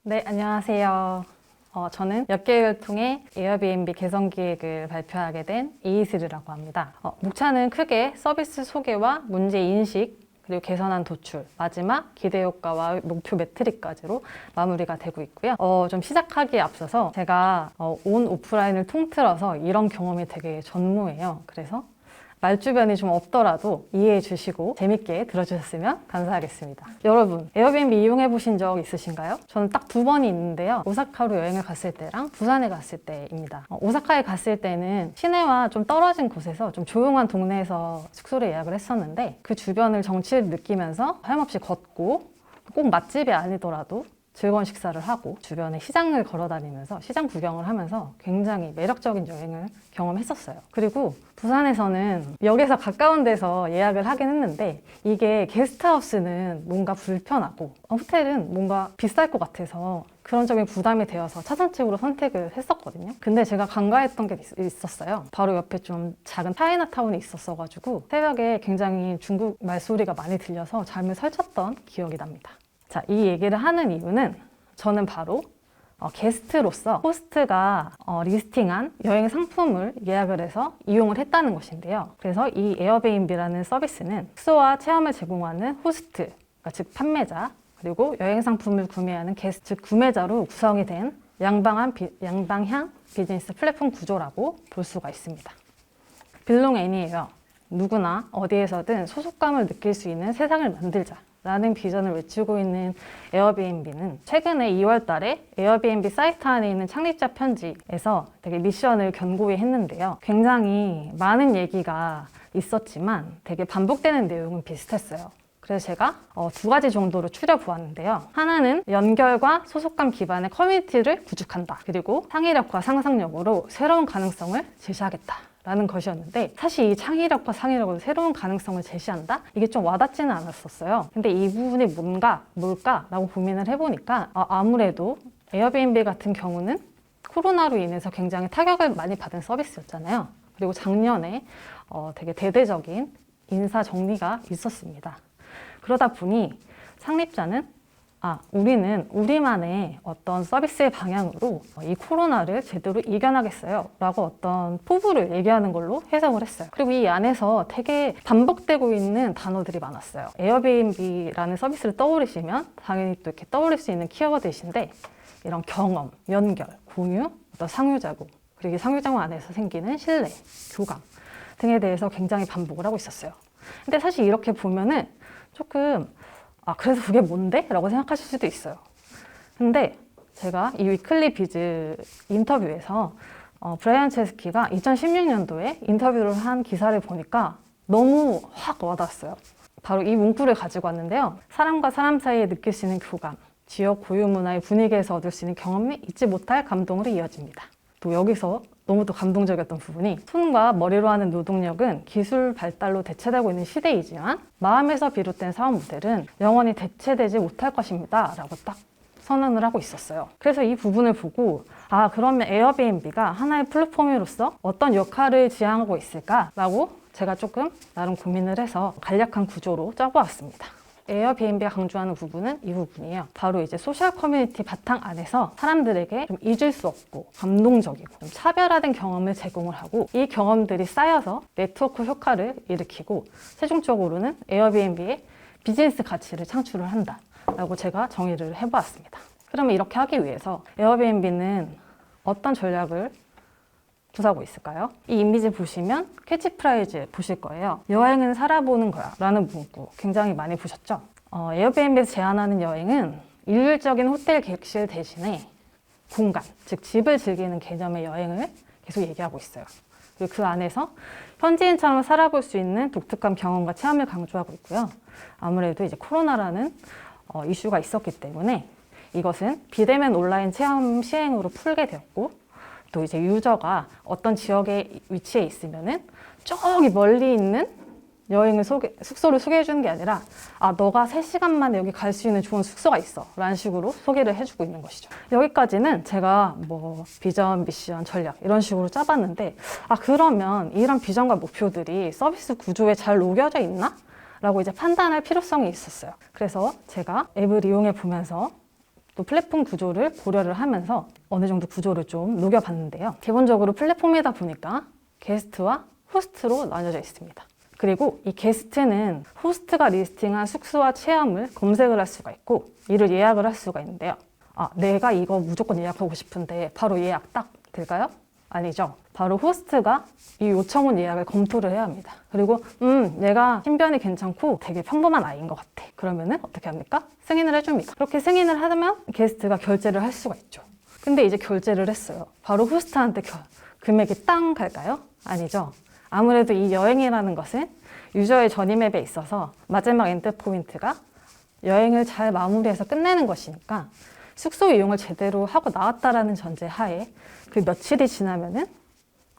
네, 안녕하세요. 저는 몇 개월 통해 에어비앤비 개선 기획을 발표하게 된 이이슬이라고 합니다. 목차는 크게 서비스 소개와 문제 인식, 그리고 개선안 도출, 마지막 기대 효과와 목표 매트릭까지로 마무리가 되고 있고요. 좀 시작하기에 앞서서 제가 온 오프라인을 통틀어서 이런 경험이 되게 전무해요. 그래서 말주변이 좀 없더라도 이해해 주시고 재밌게 들어주셨으면 감사하겠습니다. 여러분, 에어비앤비 이용해 보신 적 있으신가요? 저는 딱 2번이 있는데요. 오사카로 여행을 갔을 때랑 부산에 갔을 때입니다. 오사카에 갔을 때는 시내와 좀 떨어진 곳에서 좀 조용한 동네에서 숙소를 예약을 했었는데 그 주변을 정취를 느끼면서 하염없이 걷고 꼭 맛집이 아니더라도 즐거운 식사를 하고 주변에 시장을 걸어 다니면서 시장 구경을 하면서 굉장히 매력적인 여행을 경험했었어요. 그리고 부산에서는 역에서 가까운 데서 예약을 하긴 했는데 이게 게스트하우스는 뭔가 불편하고 호텔은 뭔가 비쌀 것 같아서 그런 점이 부담이 되어서 차선책으로 선택을 했었거든요. 근데 제가 간과했던 게 있었어요. 바로 옆에 좀 작은 차이나타운이 있었어가지고 새벽에 굉장히 중국 말소리가 많이 들려서 잠을 설쳤던 기억이 납니다. 자, 이 얘기를 하는 이유는 저는 바로 게스트로서 호스트가 리스팅한 여행 상품을 예약을 해서 이용을 했다는 것인데요. 그래서 이 에어비앤비라는 서비스는 숙소와 체험을 제공하는 호스트, 그러니까 즉 판매자, 그리고 여행 상품을 구매하는 게스트, 즉 구매자로 구성이 된 양방향 비즈니스 플랫폼 구조라고 볼 수가 있습니다. 빌롱 애니예요. 누구나 어디에서든 소속감을 느낄 수 있는 세상을 만들자 라는 비전을 외치고 있는 에어비앤비는 최근에 2월 달에 에어비앤비 사이트 안에 있는 창립자 편지에서 되게 미션을 견고히 했는데요. 굉장히 많은 얘기가 있었지만 되게 반복되는 내용은 비슷했어요. 그래서 제가 2가지 정도로 추려보았는데요. 하나는 연결과 소속감 기반의 커뮤니티를 구축한다. 그리고 창의력과 상상력으로 새로운 가능성을 제시하겠다. 라는 것이었는데 사실 이 창의력과 상의력으로 새로운 가능성을 제시한다? 이게 좀 와닿지는 않았었어요. 근데 이 부분이 뭘까라고 고민을 해보니까 아무래도 에어비앤비 같은 경우는 코로나로 인해서 굉장히 타격을 많이 받은 서비스였잖아요. 그리고 작년에 되게 대대적인 인사 정리가 있었습니다. 그러다 보니 창립자는 우리는 우리만의 어떤 서비스의 방향으로 이 코로나를 제대로 이겨나겠어요 라고 어떤 포부를 얘기하는 걸로 해석을 했어요. 그리고 이 안에서 되게 반복되고 있는 단어들이 많았어요. 에어비앤비라는 서비스를 떠올리시면 당연히 또 이렇게 떠올릴 수 있는 키워드이신데 이런 경험, 연결, 공유, 어떤 상호작용, 그리고 상호작용 안에서 생기는 신뢰, 교감 등에 대해서 굉장히 반복을 하고 있었어요. 근데 사실 이렇게 보면은 조금 그래서 그게 뭔데? 라고 생각하실 수도 있어요. 근데 제가 이 위클리 비즈 인터뷰에서 브라이언 체스키가 2016년도에 인터뷰를 한 기사를 보니까 너무 확 와닿았어요. 바로 이 문구를 가지고 왔는데요. 사람과 사람 사이에 느낄 수 있는 교감, 지역 고유 문화의 분위기에서 얻을 수 있는 경험이 잊지 못할 감동으로 이어집니다. 또 여기서 너무 또 감동적이었던 부분이 손과 머리로 하는 노동력은 기술 발달로 대체되고 있는 시대이지만 마음에서 비롯된 사업 모델은 영원히 대체되지 못할 것입니다 라고 딱 선언을 하고 있었어요. 그래서 이 부분을 보고 그러면 에어비앤비가 하나의 플랫폼으로서 어떤 역할을 지향하고 있을까라고 제가 조금 나름 고민을 해서 간략한 구조로 짜보았습니다. 에어비앤비가 강조하는 부분은 이 부분이에요. 바로 이제 소셜 커뮤니티 바탕 안에서 사람들에게 좀 잊을 수 없고 감동적이고 좀 차별화된 경험을 제공을 하고 이 경험들이 쌓여서 네트워크 효과를 일으키고 최종적으로는 에어비앤비의 비즈니스 가치를 창출을 한다 라고 제가 정의를 해보았습니다. 그러면 이렇게 하기 위해서 에어비앤비는 어떤 전략을 구사하고 있을까요? 이 이미지 보시면 캐치프라이즈 보실 거예요. 여행은 살아보는 거야 라는 문구 굉장히 많이 보셨죠? 에어비앤비에서 제안하는 여행은 일률적인 호텔 객실 대신에 공간, 즉 집을 즐기는 개념의 여행을 계속 얘기하고 있어요. 그리고 그 안에서 현지인처럼 살아볼 수 있는 독특한 경험과 체험을 강조하고 있고요. 아무래도 이제 코로나라는 이슈가 있었기 때문에 이것은 비대면 온라인 체험 시행으로 풀게 되었고 또 이제 유저가 어떤 지역에 위치해 있으면은 저기 멀리 있는 숙소를 소개해 주는 게 아니라 너가 3시간 만에 여기 갈 수 있는 좋은 숙소가 있어 라는 식으로 소개를 해주고 있는 것이죠. 여기까지는 제가 비전, 미션, 전략 이런 식으로 짜봤는데 그러면 이런 비전과 목표들이 서비스 구조에 잘 녹여져 있나? 라고 이제 판단할 필요성이 있었어요. 그래서 제가 앱을 이용해 보면서 또 플랫폼 구조를 고려를 하면서 어느 정도 구조를 좀 녹여봤는데요. 기본적으로 플랫폼이다 보니까 게스트와 호스트로 나뉘어져 있습니다. 그리고 이 게스트는 호스트가 리스팅한 숙소와 체험을 검색을 할 수가 있고 이를 예약을 할 수가 있는데요. 내가 이거 무조건 예약하고 싶은데 바로 예약 딱 될까요? 아니죠. 바로 호스트가 이 요청온 예약을 검토를 해야 합니다. 그리고 내가 신변이 괜찮고 되게 평범한 아이인 것 같아. 그러면은 어떻게 합니까? 승인을 해줍니다. 그렇게 승인을 하면 게스트가 결제를 할 수가 있죠. 근데 이제 결제를 했어요. 바로 호스트한테 금액이 땅 갈까요? 아니죠. 아무래도 이 여행이라는 것은 유저의 전이맵에 있어서 마지막 엔드포인트가 여행을 잘 마무리해서 끝내는 것이니까 숙소 이용을 제대로 하고 나왔다라는 전제 하에 그 며칠이 지나면은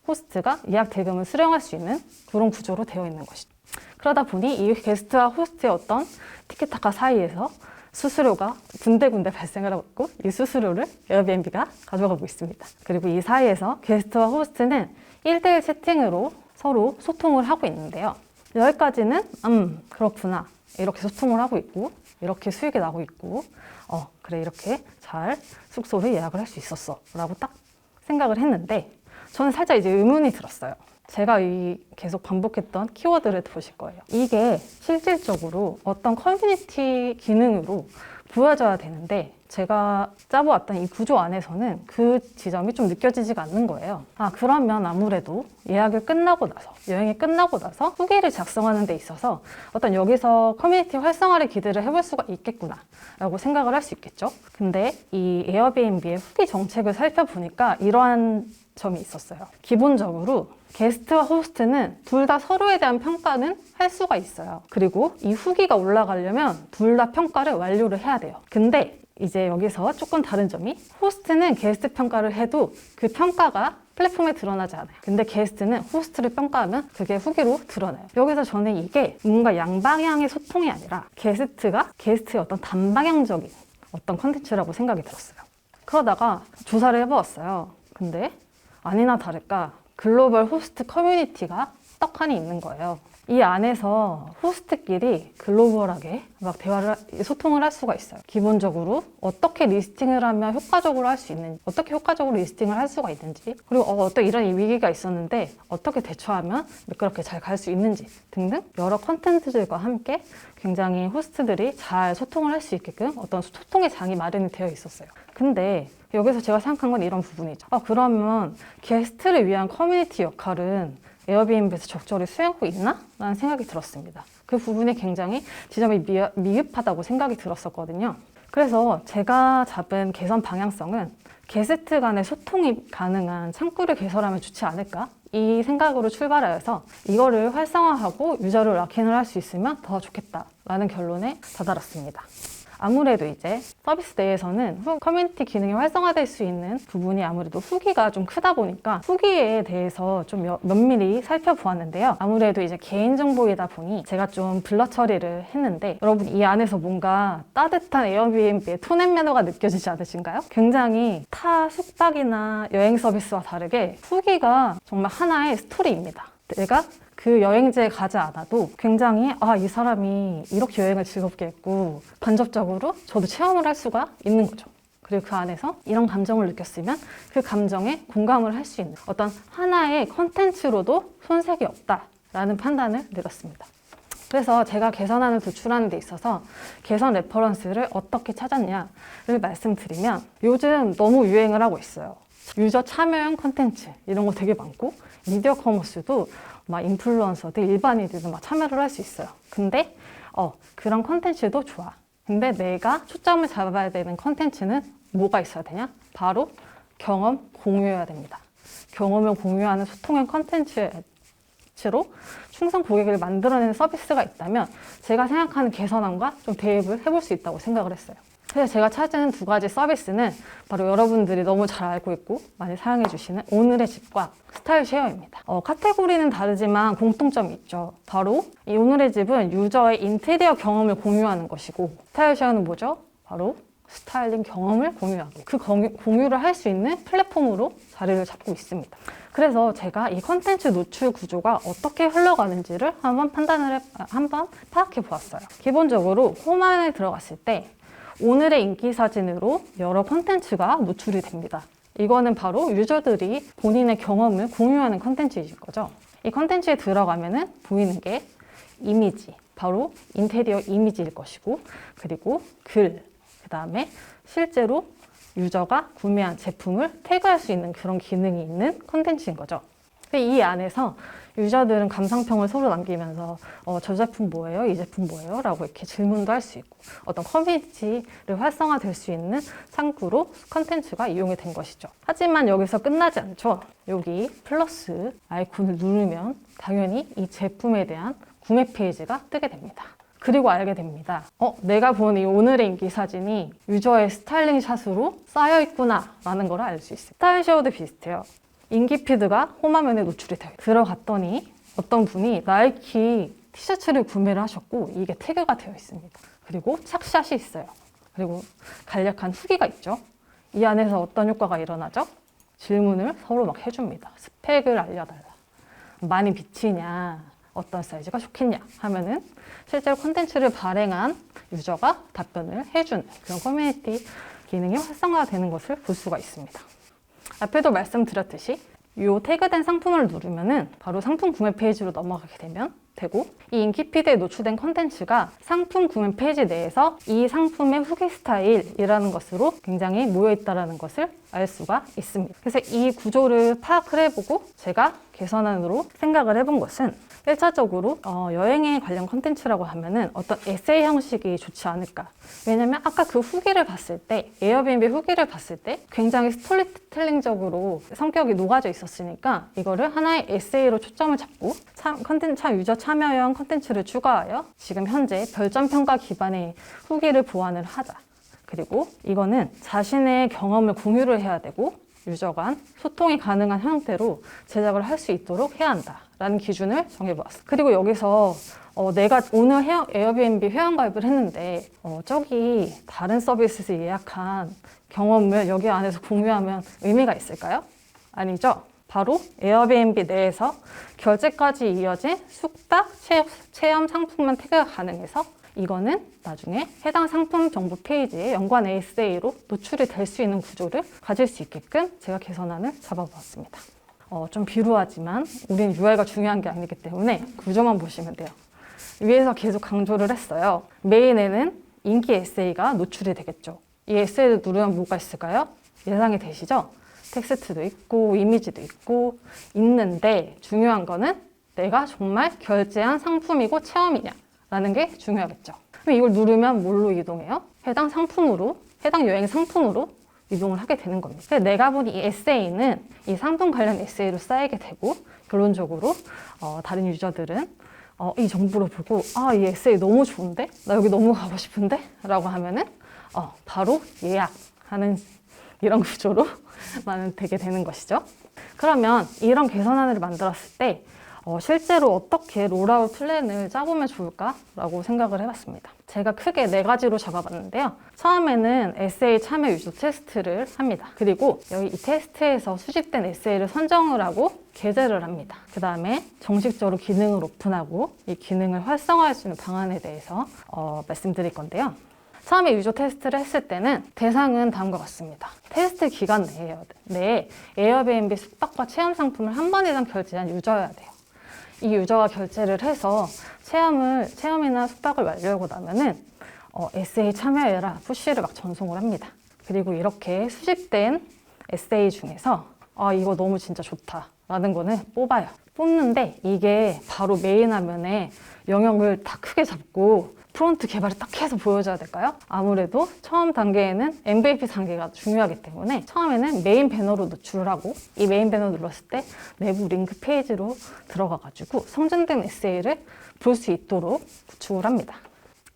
호스트가 예약 대금을 수령할 수 있는 그런 구조로 되어 있는 것이죠. 그러다 보니 이 게스트와 호스트의 어떤 티키타카 사이에서 수수료가 군데군데 발생을 하고 있고 이 수수료를 에어비앤비가 가져가고 있습니다. 그리고 이 사이에서 게스트와 호스트는 1대1 채팅으로 서로 소통을 하고 있는데요. 여기까지는 그렇구나 이렇게 소통을 하고 있고 이렇게 수익이 나고 있고 그래 이렇게 잘 숙소를 예약을 할 수 있었어 라고 딱 생각을 했는데 저는 살짝 이제 의문이 들었어요. 제가 계속 반복했던 키워드를 보실 거예요. 이게 실질적으로 어떤 커뮤니티 기능으로 보여져야 되는데 제가 짜보았던 이 구조 안에서는 그 지점이 좀 느껴지지가 않는 거예요. 그러면 아무래도 예약이 끝나고 나서, 여행이 끝나고 나서 후기를 작성하는 데 있어서 어떤 여기서 커뮤니티 활성화를 기대를 해볼 수가 있겠구나 라고 생각을 할 수 있겠죠. 근데 이 에어비앤비의 후기 정책을 살펴보니까 이러한 점이 있었어요. 기본적으로 게스트와 호스트는 둘 다 서로에 대한 평가는 할 수가 있어요. 그리고 이 후기가 올라가려면 둘 다 평가를 완료를 해야 돼요. 근데 이제 여기서 조금 다른 점이 호스트는 게스트 평가를 해도 그 평가가 플랫폼에 드러나지 않아요. 근데 게스트는 호스트를 평가하면 그게 후기로 드러나요. 여기서 저는 이게 뭔가 양방향의 소통이 아니라 게스트가 게스트의 어떤 단방향적인 어떤 컨텐츠라고 생각이 들었어요. 그러다가 조사를 해보았어요. 근데 아니나 다를까 글로벌 호스트 커뮤니티가 떡하니 있는 거예요. 이 안에서 호스트끼리 글로벌하게 막 소통을 할 수가 있어요. 기본적으로 어떻게 리스팅을 하면 효과적으로 할 수 있는지, 어떻게 효과적으로 리스팅을 할 수가 있는지, 그리고 어떤 이런 위기가 있었는데 어떻게 대처하면 매끄럽게 잘 갈 수 있는지 등등 여러 컨텐츠들과 함께 굉장히 호스트들이 잘 소통을 할 수 있게끔 어떤 소통의 장이 마련이 되어 있었어요. 근데 여기서 제가 생각한 건 이런 부분이죠. 그러면 게스트를 위한 커뮤니티 역할은 에어비앤비에서 적절히 수행하고 있나? 라는 생각이 들었습니다. 그 부분이 굉장히 지점이 미흡하다고 생각이 들었었거든요. 그래서 제가 잡은 개선 방향성은 게스트 간의 소통이 가능한 창구를 개설하면 좋지 않을까? 이 생각으로 출발하여서 이거를 활성화하고 유저를 락인을 할 수 있으면 더 좋겠다라는 결론에 다다랐습니다. 아무래도 이제 서비스 내에서는 커뮤니티 기능이 활성화될 수 있는 부분이 아무래도 후기가 좀 크다 보니까 후기에 대해서 좀 면밀히 살펴보았는데요. 아무래도 이제 개인정보이다 보니 제가 좀 블러 처리를 했는데 여러분 이 안에서 뭔가 따뜻한 에어비앤비의 톤 앤 매너가 느껴지지 않으신가요? 굉장히 타 숙박이나 여행 서비스와 다르게 후기가 정말 하나의 스토리입니다. 내가 그 여행지에 가지 않아도 굉장히 이 사람이 이렇게 여행을 즐겁게 했고 간접적으로 저도 체험을 할 수가 있는 거죠. 그리고 그 안에서 이런 감정을 느꼈으면 그 감정에 공감을 할 수 있는 어떤 하나의 컨텐츠로도 손색이 없다라는 판단을 내렸습니다. 그래서 제가 개선안을 도출하는 데 있어서 개선 레퍼런스를 어떻게 찾았냐를 말씀드리면 요즘 너무 유행을 하고 있어요. 유저 참여형 컨텐츠 이런 거 되게 많고 미디어 커머스도 막 인플루언서들, 일반인들도 막 참여를 할 수 있어요. 근데 그런 컨텐츠도 좋아. 근데 내가 초점을 잡아야 되는 컨텐츠는 뭐가 있어야 되냐? 바로 경험 공유해야 됩니다. 경험을 공유하는 소통형 컨텐츠로 충성 고객을 만들어내는 서비스가 있다면 제가 생각하는 개선안과 좀 대입을 해볼 수 있다고 생각을 했어요. 그래서 제가 찾은 두 가지 서비스는 바로 여러분들이 너무 잘 알고 있고 많이 사용해 주시는 오늘의 집과 스타일 쉐어입니다. 카테고리는 다르지만 공통점이 있죠. 바로 이 오늘의 집은 유저의 인테리어 경험을 공유하는 것이고 스타일 쉐어는 뭐죠? 바로 스타일링 경험을 공유하기. 그 공유를 할 수 있는 플랫폼으로 자리를 잡고 있습니다. 그래서 제가 이 컨텐츠 노출 구조가 어떻게 흘러가는지를 한번 파악해 보았어요. 기본적으로 홈 안에 들어갔을 때 오늘의 인기 사진으로 여러 콘텐츠가 노출이 됩니다. 이거는 바로 유저들이 본인의 경험을 공유하는 콘텐츠이실 거죠. 이 콘텐츠에 들어가면은 보이는 게 이미지, 바로 인테리어 이미지일 것이고, 그리고 글, 그 다음에 실제로 유저가 구매한 제품을 태그할 수 있는 그런 기능이 있는 콘텐츠인 거죠. 이 안에서 유저들은 감상평을 서로 남기면서 저 제품 뭐예요? 이 제품 뭐예요? 라고 이렇게 질문도 할 수 있고 어떤 커뮤니티를 활성화될 수 있는 창구로 콘텐츠가 이용이 된 것이죠. 하지만 여기서 끝나지 않죠. 여기 플러스 아이콘을 누르면 당연히 이 제품에 대한 구매 페이지가 뜨게 됩니다. 그리고 알게 됩니다. 내가 본 이 오늘의 인기 사진이 유저의 스타일링 샷으로 쌓여있구나 라는 걸 알 수 있어요. 스타일쇼도 비슷해요. 인기 피드가 홈화면에 노출이 돼요. 들어갔더니 어떤 분이 나이키 티셔츠를 구매를 하셨고 이게 태그가 되어 있습니다. 그리고 착샷이 있어요. 그리고 간략한 후기가 있죠. 이 안에서 어떤 효과가 일어나죠? 질문을 서로 막 해줍니다. 스펙을 알려달라. 많이 비치냐? 어떤 사이즈가 좋겠냐? 하면은 실제로 콘텐츠를 발행한 유저가 답변을 해주는 그런 커뮤니티 기능이 활성화되는 것을 볼 수가 있습니다. 앞에도 말씀드렸듯이 이 태그된 상품을 누르면은 바로 상품 구매 페이지로 넘어가게 되고 이 인기 피드에 노출된 콘텐츠가 상품 구매 페이지 내에서 이 상품의 후기 스타일이라는 것으로 굉장히 모여있다는 것을 알 수가 있습니다. 그래서 이 구조를 파악을 해보고 제가 개선안으로 생각을 해본 것은 1차적으로 여행에 관련 콘텐츠라고 하면은 어떤 에세이 형식이 좋지 않을까. 왜냐면 아까 그 후기를 봤을 때, 에어비앤비 후기를 봤을 때 굉장히 스토리텔링적으로 성격이 녹아져 있었으니까 이거를 하나의 에세이로 초점을 잡고 유저 참여형 콘텐츠를 추가하여 지금 현재 별점 평가 기반의 후기를 보완을 하자. 그리고 이거는 자신의 경험을 공유를 해야 되고 유저 간 소통이 가능한 형태로 제작을 할 수 있도록 해야 한다라는 기준을 정해보았습니다. 그리고 여기서 내가 오늘 에어비앤비 회원가입을 했는데 저기 다른 서비스에서 예약한 경험을 여기 안에서 공유하면 의미가 있을까요? 아니죠. 바로 에어비앤비 내에서 결제까지 이어진 숙박, 체험 상품만 태그가 가능해서 이거는 나중에 해당 상품 정보 페이지에 연관 에세이로 노출이 될 수 있는 구조를 가질 수 있게끔 제가 개선안을 잡아보았습니다. 좀 비루하지만 우리는 UI가 중요한 게 아니기 때문에 구조만 보시면 돼요. 위에서 계속 강조를 했어요. 메인에는 인기 에세이가 노출이 되겠죠. 이 에세이를 누르면 뭐가 있을까요? 예상이 되시죠? 텍스트도 있고 이미지도 있고 있는데 중요한 거는 내가 정말 결제한 상품이고 체험이냐 라는 게 중요하겠죠. 그럼 이걸 누르면 뭘로 이동해요? 해당 여행 상품으로 이동을 하게 되는 겁니다. 그래서 내가 본 이 에세이는 이 상품 관련 에세이로 쌓이게 되고 결론적으로 다른 유저들은 이 정보를 보고 이 에세이 너무 좋은데? 나 여기 너무 가고 싶은데? 라고 하면은 바로 예약하는 이런 구조로 되게 되는 것이죠. 그러면 이런 개선안을 만들었을 때 실제로 어떻게 롤아웃 플랜을 짜보면 좋을까라고 생각을 해봤습니다. 제가 크게 4가지로 잡아봤는데요. 처음에는 에세이 참여 유저 테스트를 합니다. 그리고 여기 이 테스트에서 수집된 에세이를 선정을 하고 게재를 합니다. 그 다음에 정식적으로 기능을 오픈하고 이 기능을 활성화할 수 있는 방안에 대해서 말씀드릴 건데요. 처음에 유저 테스트를 했을 때는 대상은 다음과 같습니다. 테스트 기간 내에 에어비앤비 숙박과 체험 상품을 한 번 이상 결제한 유저여야 돼요. 이 유저가 결제를 해서 체험이나 숙박을 완료하고 나면은 에세이 참여해라 푸시를 막 전송을 합니다. 그리고 이렇게 수집된 에세이 중에서 이거 너무 진짜 좋다 라는 거는 뽑아요. 뽑는데 이게 바로 메인 화면에 영역을 다 크게 잡고 프론트 개발을 딱 해서 보여줘야 될까요? 아무래도 처음 단계에는 MVP 단계가 중요하기 때문에 처음에는 메인 배너로 노출을 하고 이 메인 배너 눌렀을 때 내부 링크 페이지로 들어가가지고 성전된 에세이를 볼 수 있도록 구축을 합니다.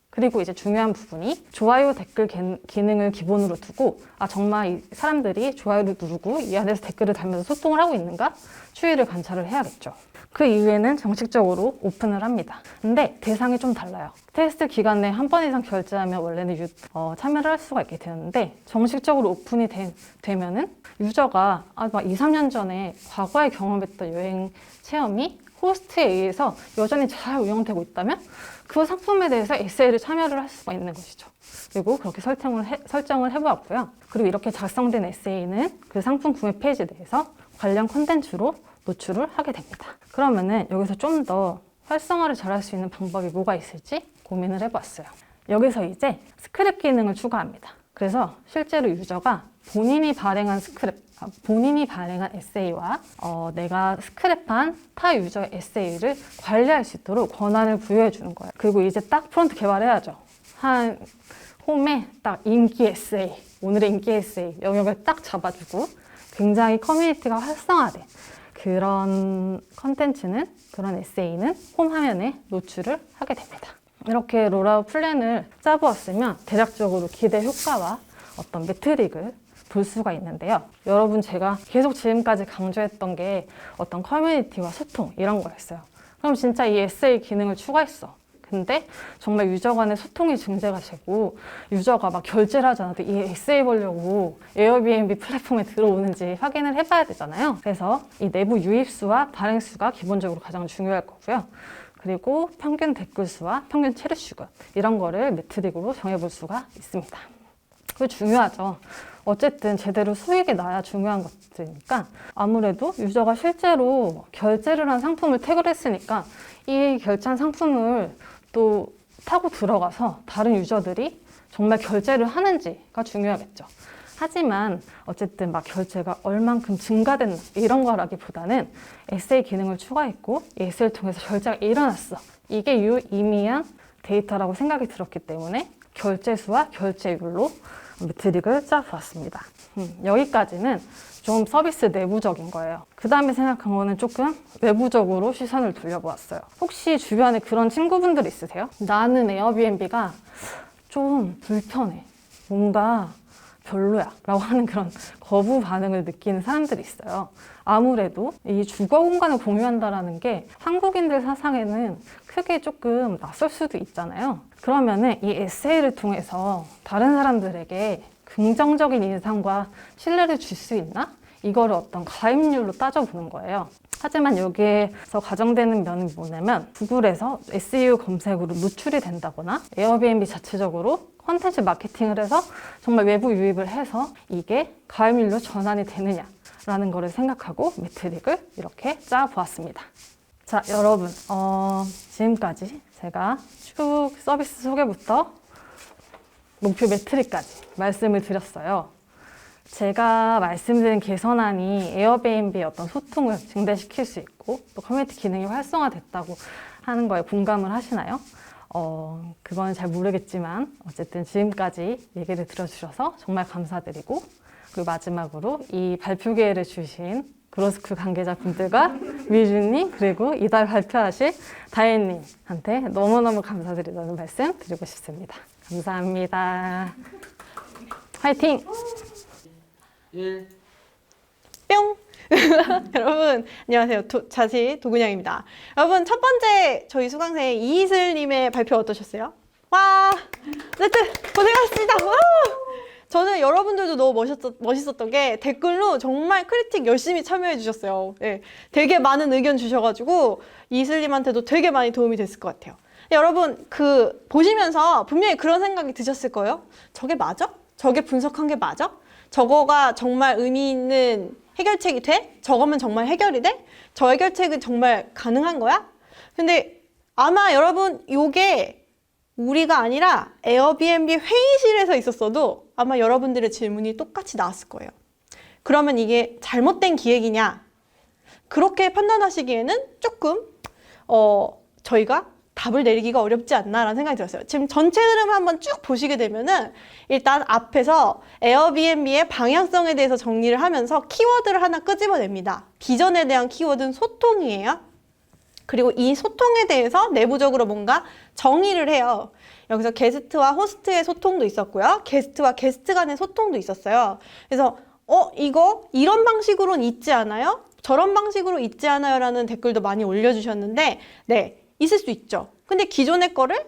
그리고 이제 중요한 부분이 좋아요 댓글 기능을 기본으로 두고 정말 이 사람들이 좋아요를 누르고 이 안에서 댓글을 달면서 소통을 하고 있는가 추이를 관찰을 해야겠죠. 그 이후에는 정식적으로 오픈을 합니다. 근데 대상이 좀 달라요. 테스트 기간 내에 한 번 이상 결제하면 원래는 참여를 할 수가 있게 되는데 정식적으로 오픈이 되면은 유저가 막 2, 3년 전에 과거에 경험했던 여행 체험이 호스트에 의해서 여전히 잘 운영되고 있다면 그 상품에 대해서 SA를 참여를 할 수가 있는 것이죠. 그리고 그렇게 설정을 해보았고요. 그리고 이렇게 작성된 SA는 그 상품 구매 페이지 내에서 관련 콘텐츠로 노출을 하게 됩니다. 그러면은 여기서 좀 더 활성화를 잘할 수 있는 방법이 뭐가 있을지 고민을 해봤어요. 여기서 이제 스크랩 기능을 추가합니다. 그래서 실제로 유저가 본인이 발행한 SA와 내가 스크랩한 타 유저의 SA를 관리할 수 있도록 권한을 부여해 주는 거예요. 그리고 이제 딱 프론트 개발해야죠. 한 홈에 딱 인기 SA, 오늘의 인기 SA 영역을 딱 잡아주고 굉장히 커뮤니티가 활성화된 그런 컨텐츠는, 그런 SA는 홈 화면에 노출을 하게 됩니다. 이렇게 롤아웃 플랜을 짜보았으면 대략적으로 기대 효과와 어떤 매트릭을 볼 수가 있는데요. 여러분, 제가 계속 지금까지 강조했던 게 어떤 커뮤니티와 소통 이런 거였어요. 그럼 진짜 이 SA 기능을 추가했어. 근데 정말 유저 간의 소통이 증대가 되고 유저가 막 결제를 하지 않아도 이 SA 보려고 에어비앤비 플랫폼에 들어오는지 확인을 해봐야 되잖아요. 그래서 이 내부 유입수와 발행수가 기본적으로 가장 중요할 거고요. 그리고 평균 댓글 수와 평균 체류 시간 이런 거를 매트릭으로 정해볼 수가 있습니다. 그게 중요하죠. 어쨌든 제대로 수익이 나야 중요한 것들이니까 아무래도 유저가 실제로 결제를 한 상품을 태그를 했으니까 이 결제한 상품을 또 타고 들어가서 다른 유저들이 정말 결제를 하는지가 중요하겠죠. 하지만 어쨌든 막 결제가 얼만큼 증가됐나 이런 거라기보다는 SA 기능을 추가했고 이 SA를 통해서 결제가 일어났어. 이게 유의미한 데이터라고 생각이 들었기 때문에 결제 수와 결제율로 매트릭을 짜보았습니다. 여기까지는 좀 서비스 내부적인 거예요. 그 다음에 생각한 거는 조금 외부적으로 시선을 돌려보았어요. 혹시 주변에 그런 친구분들 있으세요? 나는 에어비앤비가 좀 불편해. 뭔가 별로야 라고 하는 그런 거부 반응을 느끼는 사람들이 있어요. 아무래도 이 주거 공간을 공유한다는 게 한국인들 사상에는 크게 조금 낯설 수도 있잖아요. 그러면은 이 SA를 통해서 다른 사람들에게 긍정적인 인상과 신뢰를 줄 수 있나? 이거를 어떤 가입률로 따져보는 거예요. 하지만 여기에서 가정되는 면은 뭐냐면 구글에서 SEO 검색으로 노출이 된다거나 에어비앤비 자체적으로 콘텐츠 마케팅을 해서 정말 외부 유입을 해서 이게 가입률로 전환이 되느냐라는 거를 생각하고 매트릭을 이렇게 짜보았습니다. 자, 여러분, 지금까지 제가 쭉 서비스 소개부터 목표 매트릭까지 말씀을 드렸어요. 제가 말씀드린 개선안이 에어비앤비의 어떤 소통을 증대시킬 수 있고 또 커뮤니티 기능이 활성화됐다고 하는 거에 공감을 하시나요? 그건 잘 모르겠지만 어쨌든 지금까지 얘기를 들어주셔서 정말 감사드리고, 그리고 마지막으로 이 발표 기회를 주신 그로스쿨 관계자분들과 미주님 그리고 이달 발표하실 다혜님한테 너무너무 감사드리다는 말씀 드리고 싶습니다. 감사합니다. 화이팅! 1. 뿅! 여러분 안녕하세요. 자시 도근양입니다. 여러분 첫 번째 저희 수강생 이희슬님의 발표 어떠셨어요? 와! 어쨌든 고생하셨습니다. 와! 저는 여러분들도 너무 멋있었던 게 댓글로 정말 크리틱 열심히 참여해 주셨어요. 네, 되게 많은 의견 주셔가지고 이희슬님한테도 되게 많이 도움이 됐을 것 같아요. 여러분 보시면서 분명히 그런 생각이 드셨을 거예요. 저게 맞아? 저게 분석한 게 맞아? 저거가 정말 의미 있는 해결책이 돼? 저거면 정말 해결이 돼? 저 해결책은 정말 가능한 거야? 근데 아마 여러분 요게 우리가 아니라 에어비앤비 회의실에서 있었어도 아마 여러분들의 질문이 똑같이 나왔을 거예요. 그러면 이게 잘못된 기획이냐? 그렇게 판단하시기에는 조금 저희가 답을 내리기가 어렵지 않나라는 생각이 들었어요. 지금 전체 흐름을 한번 쭉 보시게 되면은 일단 앞에서 에어비앤비의 방향성에 대해서 정리를 하면서 키워드를 하나 끄집어냅니다. 비전에 대한 키워드는 소통이에요. 그리고 이 소통에 대해서 내부적으로 뭔가 정의를 해요. 여기서 게스트와 호스트의 소통도 있었고요. 게스트와 게스트 간의 소통도 있었어요. 그래서 이거 이런 방식으로는 있지 않아요? 저런 방식으로 있지 않아요? 라는 댓글도 많이 올려주셨는데 네, 있을 수 있죠. 근데 기존의 거를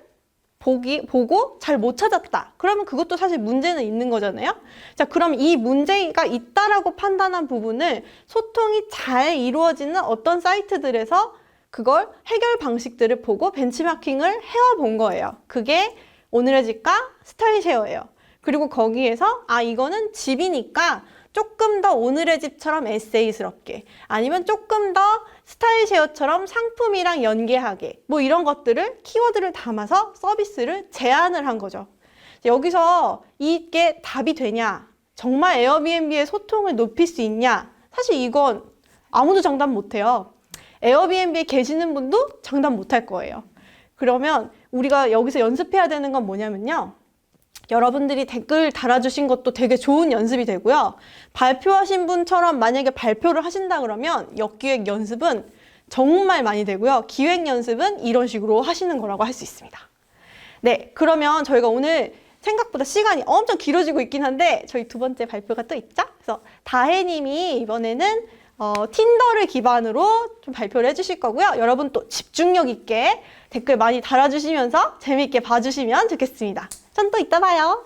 보고 잘 못 찾았다. 그러면 그것도 사실 문제는 있는 거잖아요. 자, 그럼 이 문제가 있다라고 판단한 부분을 소통이 잘 이루어지는 어떤 사이트들에서 그걸 해결 방식들을 보고 벤치마킹을 해와 본 거예요. 그게 오늘의 집과 스타일 쉐어예요. 그리고 거기에서 이거는 집이니까 조금 더 오늘의 집처럼 에세이스럽게, 아니면 조금 더 스타일 쉐어처럼 상품이랑 연계하게, 뭐 이런 것들을 키워드를 담아서 서비스를 제안을 한 거죠. 여기서 이게 답이 되냐, 정말 에어비앤비의 소통을 높일 수 있냐, 사실 이건 아무도 장담 못해요. 에어비앤비에 계시는 분도 장담 못할 거예요. 그러면 우리가 여기서 연습해야 되는 건 뭐냐면요, 여러분들이 댓글 달아주신 것도 되게 좋은 연습이 되고요. 발표하신 분처럼 만약에 발표를 하신다 그러면 역기획 연습은 정말 많이 되고요. 기획 연습은 이런 식으로 하시는 거라고 할 수 있습니다. 네, 그러면 저희가 오늘 생각보다 시간이 엄청 길어지고 있긴 한데 저희 두 번째 발표가 또 있죠? 그래서 다혜님이 이번에는 틴더를 기반으로 좀 발표를 해주실 거고요. 여러분 또 집중력 있게 댓글 많이 달아주시면서 재미있게 봐주시면 좋겠습니다. 전 또 이따 봐요.